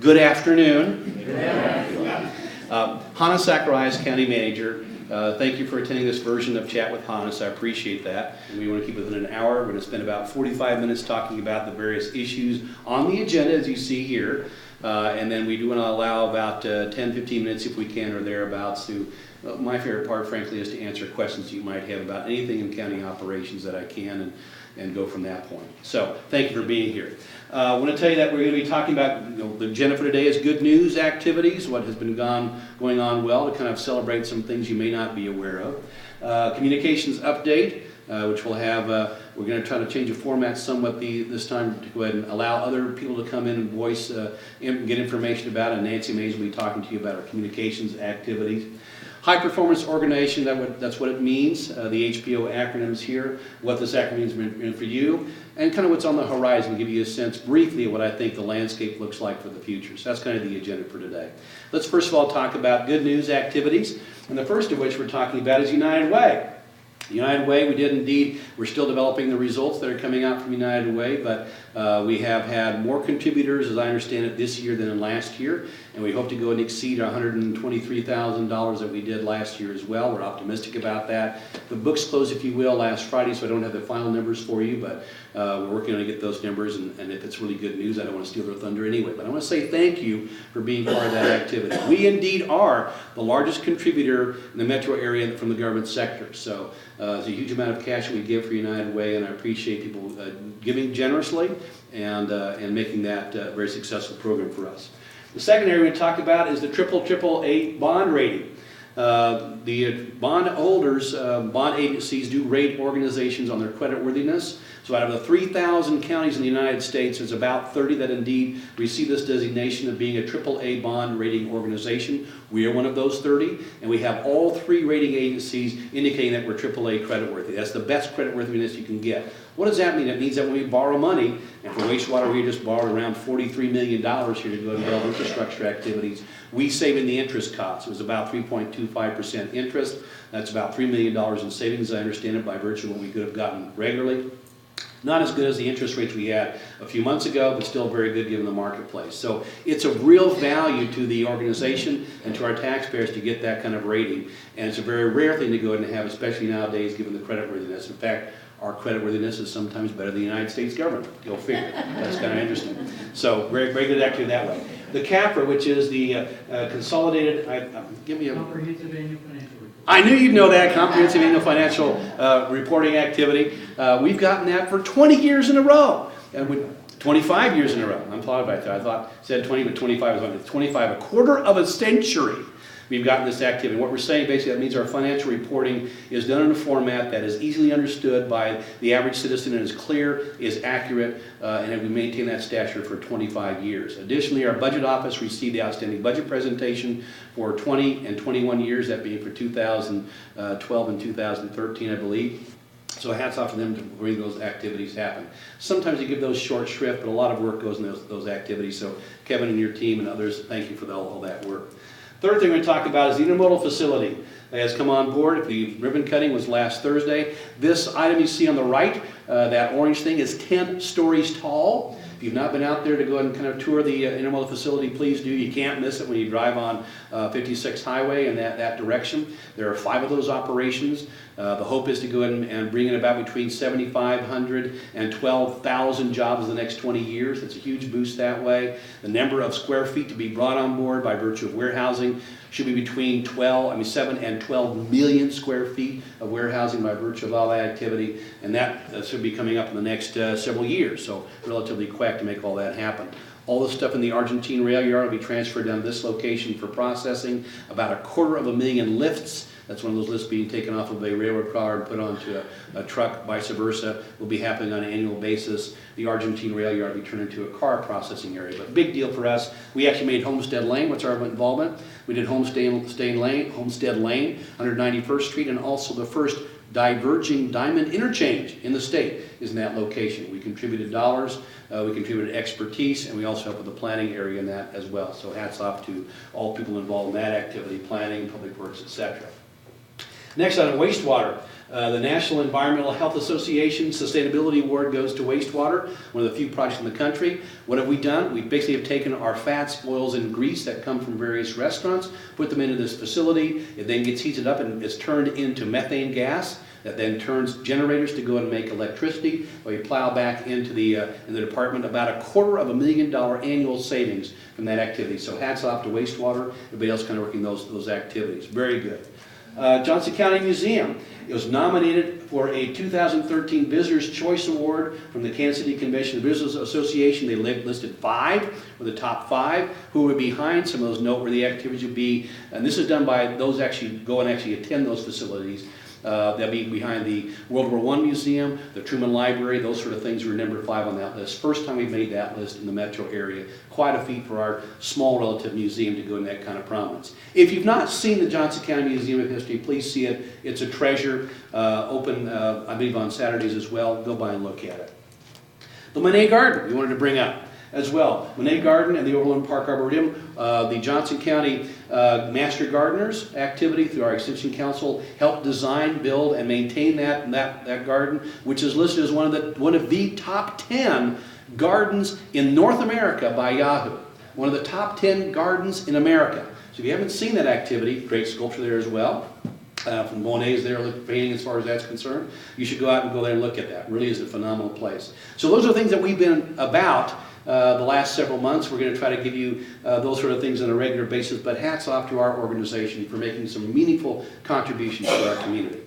Good afternoon. Hannes Zacharias, County Manager. Thank you for attending this version of Chat with Hannes. I appreciate that. And we want to keep it within an hour. We're going to spend about 45 minutes talking about the various issues on the agenda, as you see here. And then we do want to allow about 10-15 minutes, if we can, or thereabouts, to my favorite part, frankly, is to answer questions you might have about anything in county operations that I can, and go from that point. So thank you for being here. I want to tell you that we're going to be talking about, the agenda for today is good news activities, what has been going on well, to kind of celebrate some things you may not be aware of. Communications update, which we'll have, we're going to try to change the format somewhat this time to go ahead and allow other people to come in and voice, and get information about it. And Nancy Mays will be talking to you about our communications activities. High performance organization, that's what it means, the HPO acronyms here, what this acronym means for you, and kind of what's on the horizon, to give you a sense briefly of what I think the landscape looks like for the future. So that's kind of the agenda for today. Let's first of all talk about good news activities, and the first of which we're talking about is United Way. United Way, we're still developing the results that are coming out from United Way, but we have had more contributors, as I understand it, this year than in last year, and we hope to go and exceed $123,000 that we did last year as well. We're optimistic about that. The books closed, if you will, last Friday, so I don't have the final numbers for you, but we're working on to get those numbers, and if it's really good news, I don't want to steal their thunder anyway, but I want to say thank you for being part of that activity. We indeed are the largest contributor in the metro area from the government sector, so there's a huge amount of cash that we give for United Way, and I appreciate people giving generously and making that a very successful program for us. The second area we talked about is the AAA bond rating. The bond holders, bond agencies do rate organizations on their creditworthiness. So out of the 3,000 counties in the United States, there's about 30 that indeed receive this designation of being a AAA bond rating organization. We are one of those 30, and we have all three rating agencies indicating that we're AAA creditworthy. That's the best creditworthiness you can get. What does that mean? It means that when we borrow money, and for wastewater we just borrowed around $43 million here to go and develop infrastructure activities, we save in the interest costs. It was about 3.25% interest. That's about $3 million in savings, as I understand it, by virtue of what we could have gotten regularly. Not as good as the interest rates we had a few months ago, but still very good given the marketplace. So it's a real value to the organization and to our taxpayers to get that kind of rating. And it's a very rare thing to go ahead and have, especially nowadays, given the creditworthiness. In fact, our creditworthiness is sometimes better than the United States government. Go figure. That's kind of interesting. So very, very good activity that way. The CAPRA, which is the consolidated, give me a... Comprehensive Annual Financial Report. I knew you'd know that, Comprehensive Annual Financial Reporting Activity. We've gotten that for 20 years in a row. 25 years in a row. I'm plotted by that. I thought said 20, but 25 was 25. A quarter of a century we've gotten this activity. What we're saying basically, that means our financial reporting is done in a format that is easily understood by the average citizen and is clear, is accurate, and we maintain that stature for 25 years. Additionally, our budget office received the outstanding budget presentation for 20 and 21 years, that being for 2012 and 2013, I believe. So hats off to them to bring those activities happen. Sometimes you give those short shrift, but a lot of work goes in those activities. So Kevin and your team and others, thank you for all that work. Third thing we're going to talk about is the Intermodal facility that has come on board. The ribbon cutting was last Thursday. This item you see on the right, that orange thing, is 10 stories tall. If you've not been out there to go ahead and kind of tour the Intermodal facility, please do. You can't miss it when you drive on 56 Highway in that direction. There are 5 of those operations. The hope is to go ahead and bring in about between 7,500 and 12,000 jobs in the next 20 years. It's a huge boost that way. The number of square feet to be brought on board by virtue of warehousing should be between 7 and 12 million square feet of warehousing by virtue of all that activity, and that should be coming up in the next several years, so relatively quick to make all that happen. All the stuff in the Argentine rail yard will be transferred down to this location for processing. About 250,000 lifts. That's one of those lifts being taken off of a railroad car and put onto a truck, vice versa, will be happening on an annual basis. The Argentine rail yard will be turned into a car processing area. But big deal for us. We actually made Homestead Lane. What's our involvement? We did Homestead Lane, 191st Street, and also the first diverging diamond interchange in the state is in that location. We contributed dollars, we contributed expertise, and we also help with the planning area in that as well. So hats off to all people involved in that activity, planning, public works, etc. Next on wastewater. The National Environmental Health Association Sustainability Award goes to wastewater, one of the few projects in the country. What have we done? We basically have taken our fats, oils, and grease that come from various restaurants, put them into this facility. It then gets heated up and is turned into methane gas that then turns generators to go and make electricity. We plow back into the department about $250,000 annual savings from that activity. So hats off to wastewater, everybody else kind of working those activities. Very good. Johnson County Museum. It was nominated for a 2013 Visitor's Choice Award from the Kansas City Convention and Visitors Association. They listed 5, or the top 5, who were behind some of those noteworthy activities would be, and this is done by those actually go and actually attend those facilities. They'll be behind the World War I Museum, the Truman Library, those sort of things were number 5 on that list. First time we've made that list in the metro area. Quite a feat for our small relative museum to go in that kind of prominence. If you've not seen the Johnson County Museum of History, please see it. It's a treasure. Open, I believe, on Saturdays as well. Go by and look at it. The Monet Garden we wanted to bring up as well. Monet Garden and the Overland Park Arboretum, the Johnson County Master Gardeners activity through our Extension Council helped design, build, and maintain that garden, which is listed as one of the top 10 gardens in North America by Yahoo. One of the top 10 gardens in America. So if you haven't seen that activity, great sculpture there as well. From Monet's there, painting as far as that's concerned. You should go out and go there and look at that. It really is a phenomenal place. So those are things that we've been about the last several months. We're going to try to give you those sort of things on a regular basis, but hats off to our organization for making some meaningful contributions to our community.